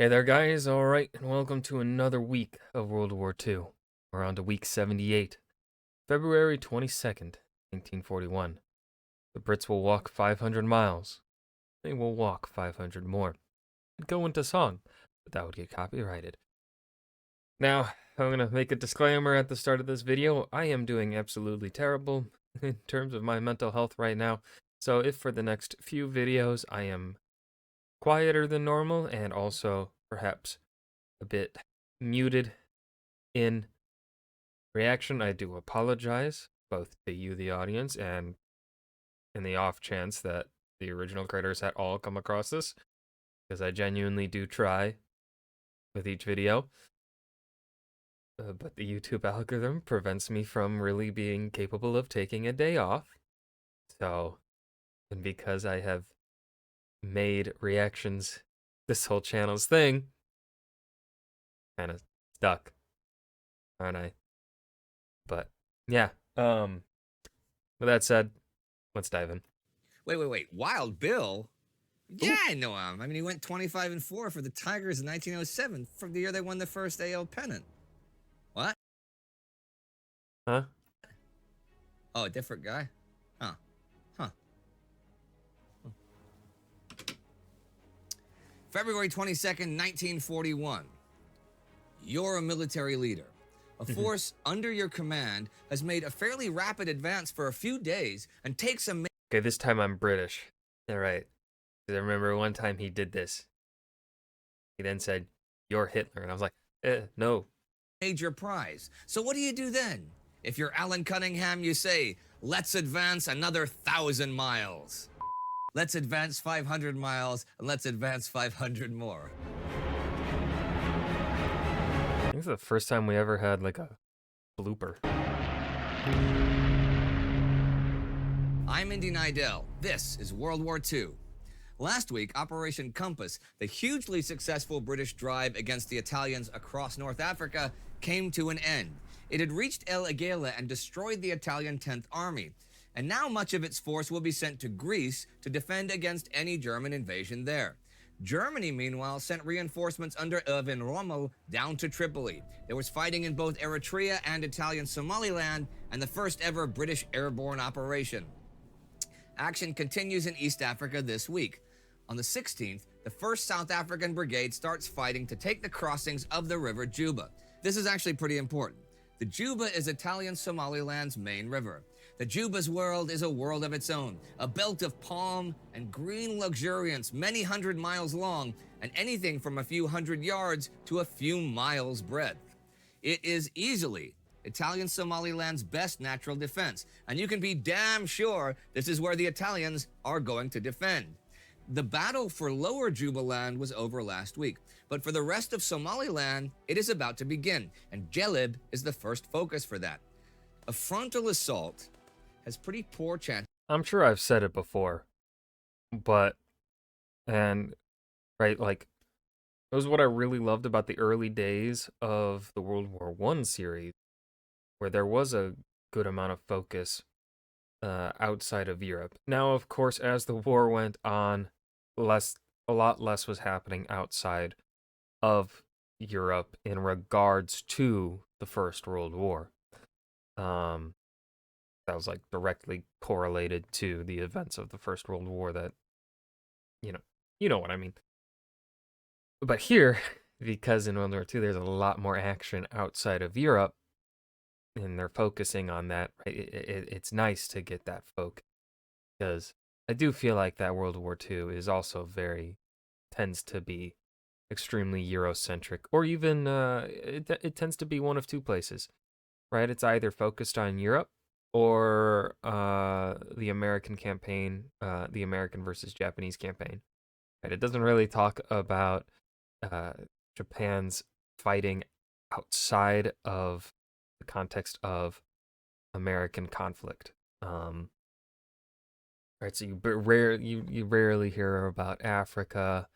Hey there, guys. All right, and welcome to another week of World War II. We're on to week 78, February 22nd, 1941. The Brits will walk 500 miles. They will walk 500 more. It'd go into song, but that would get copyrighted. Now, I'm going to make a disclaimer at the start of this video. I am doing absolutely terrible in terms of my mental health right now. So if for the next few videos I am quieter than normal and also perhaps a bit muted in reaction, I do apologize, both to you, the audience, and in the off chance that the original creators had all come across this, because I genuinely do try with each video. But the YouTube algorithm prevents me from really being capable of taking a day off. So, and because I have made reactions this whole channel's thing, kind of stuck, aren't I? But yeah, with that said, let's dive in. Wait. Wild Bill? Yeah, Ooh. I know him. I mean, he went 25-4 for the Tigers in 1907, from the year they won the first AL pennant. What? Huh? Oh, a different guy? Huh. Huh. February 22nd, 1941. You're a military leader. A force under your command has made a fairly rapid advance for a few days and takes a Okay, this time I'm British. All right. 'Cause I remember one time he did this. He then said, "You're Hitler," and I was like, no. major prize. So what do you do then? If you're Alan Cunningham, you say, let's advance another 1,000 miles. Let's advance 500 miles, and let's advance 500 more. I think it's the first time we ever had like a blooper. I'm Indy Nidell. This is World War II. Last week, Operation Compass, the hugely successful British drive against the Italians across North Africa, came to an end. It had reached El Agheila and destroyed the Italian 10th Army, and now much of its force will be sent to Greece to defend against any German invasion there. Germany, meanwhile, sent reinforcements under Erwin Rommel down to Tripoli. There was fighting in both Eritrea and Italian Somaliland, and the first ever British airborne operation. Action continues in East Africa this week. On the 16th, the 1st South African Brigade starts fighting to take the crossings of the River Juba. This is actually pretty important. The Juba is Italian Somaliland's main river. The Juba's world is a world of its own, a belt of palm and green luxuriance many hundred miles long and anything from a few hundred yards to a few miles breadth. It is easily Italian Somaliland's best natural defense, and you can be damn sure this is where the Italians are going to defend. The battle for Lower Jubaland was over last week, but for the rest of Somaliland, it is about to begin, and Jelib is the first focus for that. A frontal assault has pretty poor chance. I'm sure I've said it before, but, right, like, it was what I really loved about the early days of the World War I series, where there was a good amount of focus outside of Europe. Now, of course, as the war went on, a lot less was happening outside of Europe in regards to the First World War. That was like directly correlated to the events of the First World War that, you know what I mean. But here, because in World War II there's a lot more action outside of Europe, and they're focusing on that, right? It's nice to get that focus, because I do feel like that World War II is also tends to be extremely Eurocentric, or even it tends to be one of two places, right? It's either focused on Europe or the American campaign, the American versus Japanese campaign. Right? It doesn't really talk about Japan's fighting outside of the context of American conflict. Right, so you rarely hear about Africa,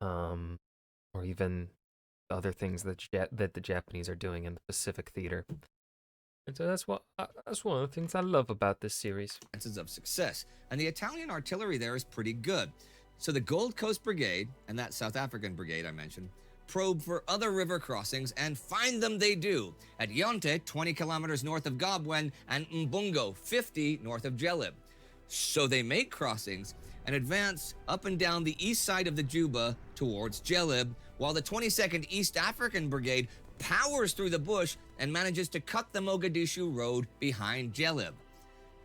or even other things that the Japanese are doing in the Pacific theater. And so that's one of the things I love about this series. Chances of success, and the Italian artillery there is pretty good. So the Gold Coast Brigade, and that South African brigade I mentioned, probe for other river crossings, and find them they do at Yonte, 20 kilometers north of Gobwen, and Mbungo, 50 north of Jelib. So they make crossings and advance up and down the east side of the Juba towards Jelib, while the 22nd East African Brigade powers through the bush and manages to cut the Mogadishu road behind Jelib.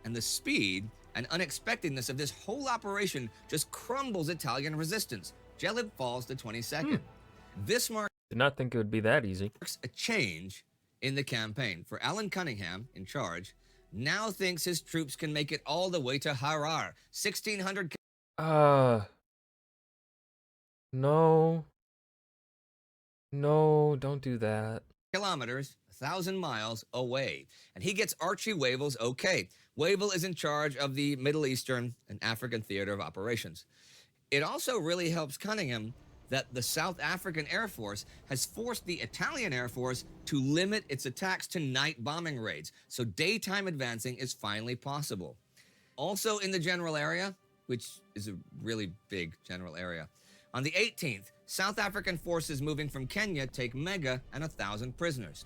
And the speed and unexpectedness of this whole operation just crumbles Italian resistance. Jelib falls to 22nd. This marks Did not think it would be that easy. a change in the campaign. For Alan Cunningham, in charge, now thinks his troops can make it all the way to Harar, 1,600 No. No, don't do that. kilometers, 1,000 miles away. And he gets Archie Wavell's okay. Wavell is in charge of the Middle Eastern and African theater of operations. It also really helps Cunningham that the South African Air Force has forced the Italian Air Force to limit its attacks to night bombing raids, so daytime advancing is finally possible. Also in the general area, which is a really big general area, on the 18th, South African forces moving from Kenya take Mega and 1,000 prisoners.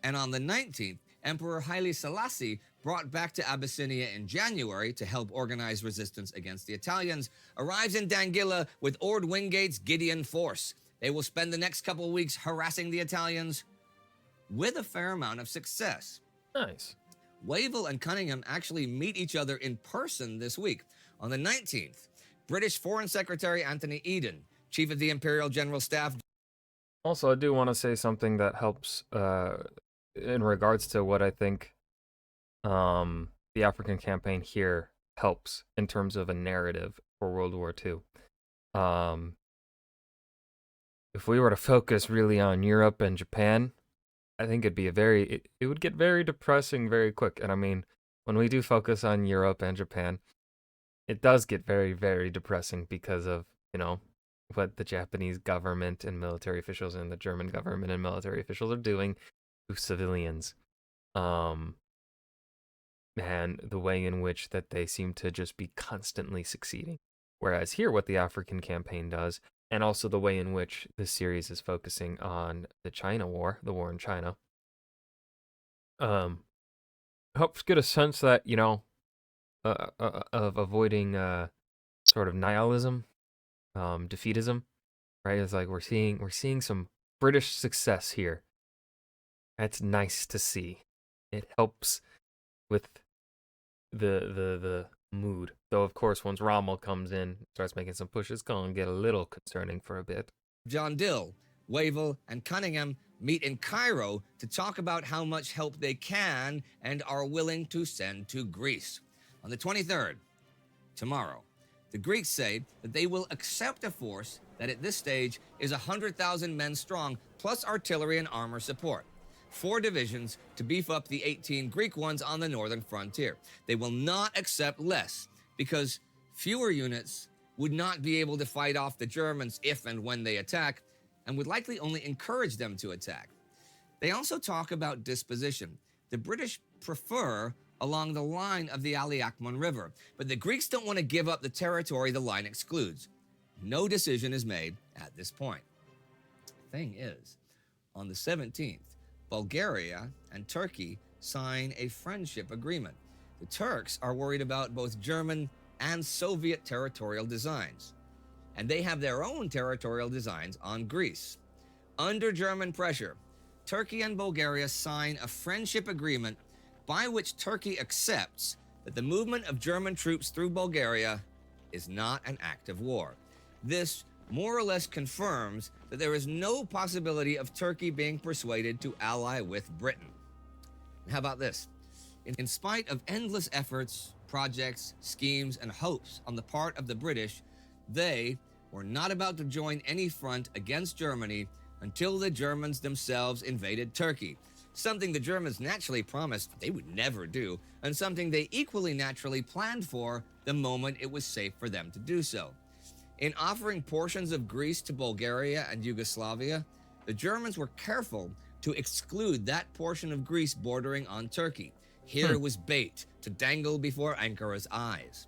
And on the 19th, Emperor Haile Selassie, brought back to Abyssinia in January to help organize resistance against the Italians, arrives in Dangila with Ord Wingate's Gideon force. They will spend the next couple weeks harassing the Italians with a fair amount of success. Nice. Wavell and Cunningham actually meet each other in person this week. On the 19th, British Foreign Secretary Anthony Eden, Chief of the Imperial General Staff. Also, I do want to say something that helps in regards to what I think the African campaign here helps in terms of a narrative for World War II. If we were to focus really on Europe and Japan, I think it'd be it would get very depressing very quick. And I mean, when we do focus on Europe and Japan, it does get very, very depressing because of, what the Japanese government and military officials and the German government and military officials are doing to civilians. And the way in which that they seem to just be constantly succeeding. Whereas here, what the African campaign does, and also the way in which the series is focusing on the China War, the war in China, helps get a sense that, of avoiding sort of nihilism, defeatism, right? It's like we're seeing some British success here. That's nice to see. It helps with the mood. Though of course once Rommel comes in, starts making some pushes, it's gonna get a little concerning for a bit. John Dill, Wavell, and Cunningham meet in Cairo to talk about how much help they can and are willing to send to Greece. On the 23rd, tomorrow, the Greeks say that they will accept a force that at this stage is 100,000 men strong, plus artillery and armor support. 4 divisions to beef up the 18 Greek ones on the northern frontier. They will not accept less, because fewer units would not be able to fight off the Germans if and when they attack, and would likely only encourage them to attack. They also talk about disposition. The British prefer along the line of the Ali Akman River, but the Greeks don't want to give up the territory the line excludes. No decision is made at this point. Thing is, on the 17th, Bulgaria and Turkey sign a friendship agreement. The Turks are worried about both German and Soviet territorial designs, and they have their own territorial designs on Greece. Under German pressure, Turkey and Bulgaria sign a friendship agreement by which Turkey accepts that the movement of German troops through Bulgaria is not an act of war. This more or less confirms that there is no possibility of Turkey being persuaded to ally with Britain. And how about this? In spite of endless efforts, projects, schemes, and hopes on the part of the British, they were not about to join any front against Germany until the Germans themselves invaded Turkey, something the Germans naturally promised they would never do, and something they equally naturally planned for the moment it was safe for them to do so. In offering portions of Greece to Bulgaria and Yugoslavia, the Germans were careful to exclude that portion of Greece bordering on Turkey. Here was bait to dangle before Ankara's eyes.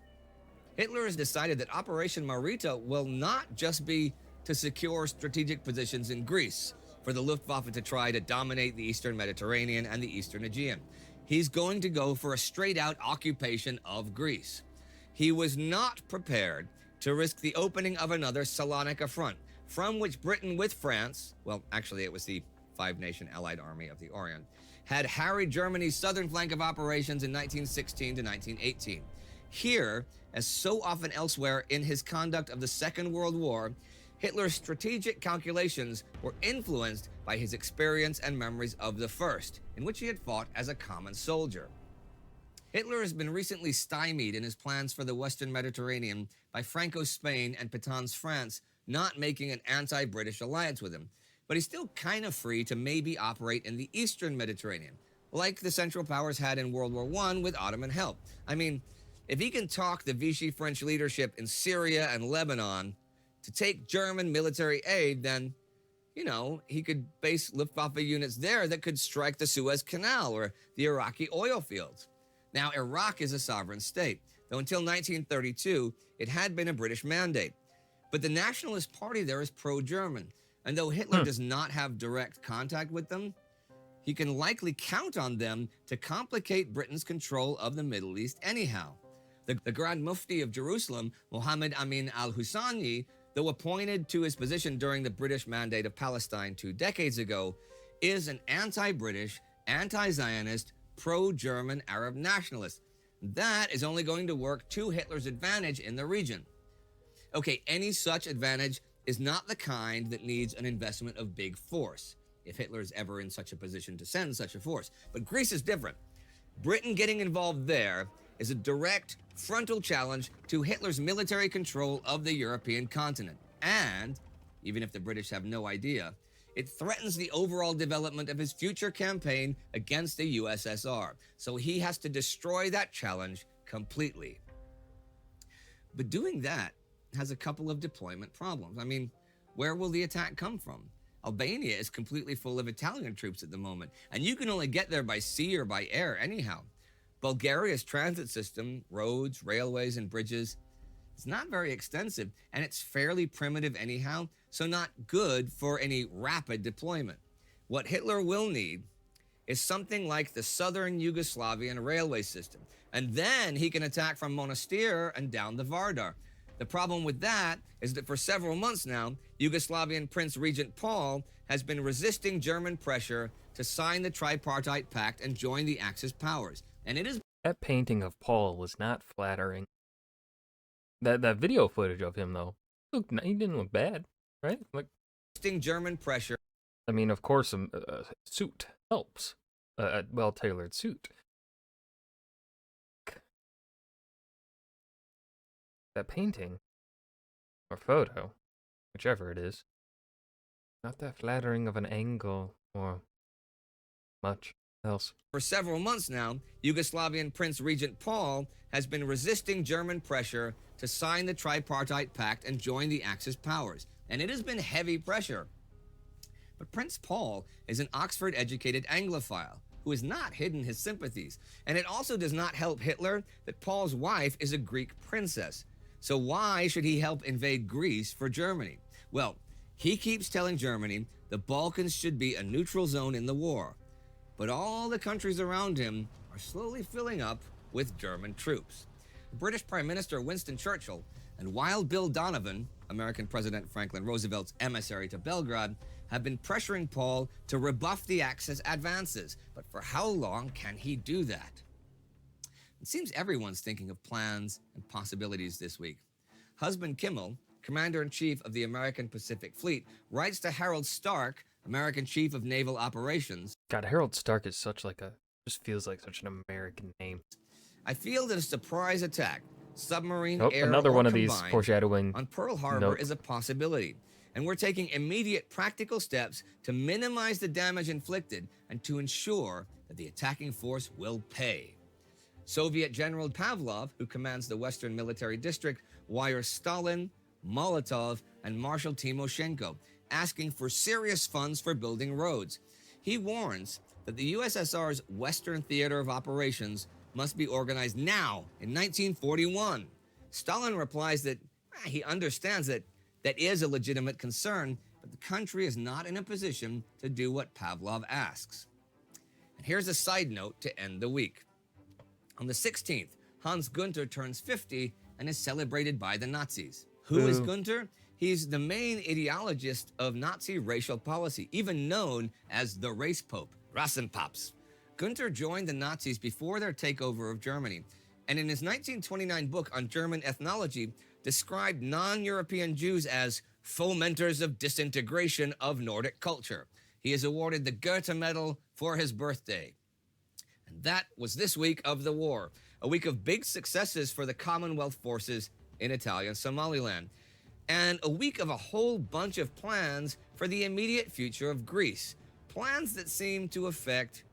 Hitler has decided that Operation Marita will not just be to secure strategic positions in Greece for the Luftwaffe to try to dominate the Eastern Mediterranean and the Eastern Aegean. He's going to go for a straight-out occupation of Greece. He was not prepared to risk the opening of another Salonika front, from which Britain with France, well, actually it was the five-nation Allied Army of the Orient, had harried Germany's southern flank of operations in 1916 to 1918. Here, as so often elsewhere in his conduct of the Second World War, Hitler's strategic calculations were influenced by his experience and memories of the First, in which he had fought as a common soldier. Hitler has been recently stymied in his plans for the Western Mediterranean by Franco's Spain and Pétain's France not making an anti-British alliance with him, but he's still kind of free to maybe operate in the Eastern Mediterranean, like the Central Powers had in World War I with Ottoman help. I mean, if he can talk the Vichy French leadership in Syria and Lebanon to take German military aid, then, you know, he could base Luftwaffe units there that could strike the Suez Canal or the Iraqi oil fields. Now, Iraq is a sovereign state, though until 1932, it had been a British mandate. But the Nationalist Party there is pro-German, and though Hitler does not have direct contact with them, he can likely count on them to complicate Britain's control of the Middle East anyhow. The Grand Mufti of Jerusalem, Mohammed Amin al-Husseini, though appointed to his position during the British Mandate of Palestine 2 decades ago, is an anti-British, anti-Zionist, pro-German Arab nationalist. That is only going to work to Hitler's advantage in the region. Okay, any such advantage is not the kind that needs an investment of big force, if Hitler is ever in such a position to send such a force. But Greece is different. Britain getting involved there is a direct frontal challenge to Hitler's military control of the European continent. And, even if the British have no idea, it threatens the overall development of his future campaign against the USSR. So he has to destroy that challenge completely. But doing that has a couple of deployment problems. I mean, where will the attack come from? Albania is completely full of Italian troops at the moment, and you can only get there by sea or by air anyhow. Bulgaria's transit system, roads, railways, and bridges, it's not very extensive, and it's fairly primitive anyhow, so not good for any rapid deployment. What Hitler will need is something like the southern Yugoslavian railway system, and then he can attack from Monastir and down the Vardar. The problem with that is that for several months now, Yugoslavian Prince Regent Paul has been resisting German pressure to sign the tripartite pact and join the Axis powers. And it is That painting of Paul was not flattering. That video footage of him, though, he didn't look bad, right? Like, resisting German pressure. I mean, of course, a suit helps. A well-tailored suit. That painting, or photo, whichever it is, not that flattering of an angle or much else. For several months now, Yugoslavian Prince Regent Paul has been resisting German pressure to sign the tripartite pact and join the Axis powers. And it has been heavy pressure. But Prince Paul is an Oxford-educated Anglophile who has not hidden his sympathies. And it also does not help Hitler that Paul's wife is a Greek princess. So why should he help invade Greece for Germany? Well, he keeps telling Germany the Balkans should be a neutral zone in the war. But all the countries around him are slowly filling up with German troops. British Prime Minister Winston Churchill and Wild Bill Donovan, American President Franklin Roosevelt's emissary to Belgrade, have been pressuring Paul to rebuff the Axis advances. But for how long can he do that? It seems everyone's thinking of plans and possibilities this week. Husband Kimmel, Commander-in-Chief of the American Pacific Fleet, writes to Harold Stark, American Chief of Naval Operations. God, Harold Stark is just feels like such an American name. I feel that a surprise attack, submarine, air, another or one of these combined, foreshadowing on Pearl Harbor is a possibility. And we're taking immediate practical steps to minimize the damage inflicted and to ensure that the attacking force will pay. Soviet General Pavlov, who commands the Western Military District, wires Stalin, Molotov, and Marshal Timoshenko, asking for serious funds for building roads. He warns that the USSR's Western Theater of Operations must be organized now in 1941. Stalin replies that he understands that that is a legitimate concern, but the country is not in a position to do what Pavlov asks. And here's a side note to end the week. On the 16th, Hans Gunther turns 50 and is celebrated by the Nazis. Who is Gunther? He's the main ideologist of Nazi racial policy, even known as the race pope, Rassenpaps. Gunther joined the Nazis before their takeover of Germany, and in his 1929 book on German ethnology, described non-European Jews as fomenters of disintegration of Nordic culture. He is awarded the Goethe Medal for his birthday. And that was this week of the war, a week of big successes for the Commonwealth forces in Italian Somaliland, and a week of a whole bunch of plans for the immediate future of Greece, plans that seem to affect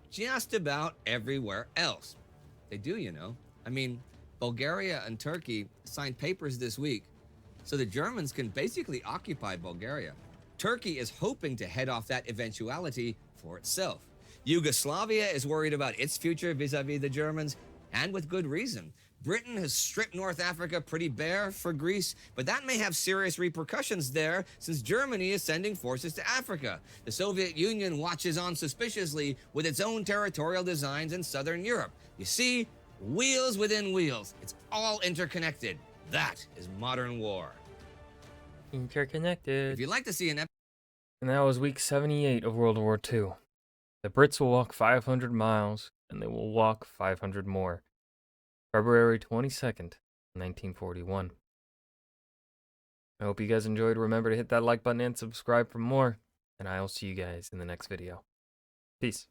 just about everywhere else. They do, you know. I mean, Bulgaria and Turkey signed papers this week, so the Germans can basically occupy Bulgaria. Turkey is hoping to head off that eventuality for itself. Yugoslavia is worried about its future vis-a-vis the Germans, and with good reason. Britain has stripped North Africa pretty bare for Greece, but that may have serious repercussions there since Germany is sending forces to Africa. The Soviet Union watches on suspiciously with its own territorial designs in southern Europe. You see, wheels within wheels. It's all interconnected. That is modern war. Interconnected. If you'd like to see an And that was week 78 of World War II. The Brits will walk 500 miles, and they will walk 500 more. February 22nd, 1941. I hope you guys enjoyed. Remember to hit that like button and subscribe for more, and I will see you guys in the next video. Peace.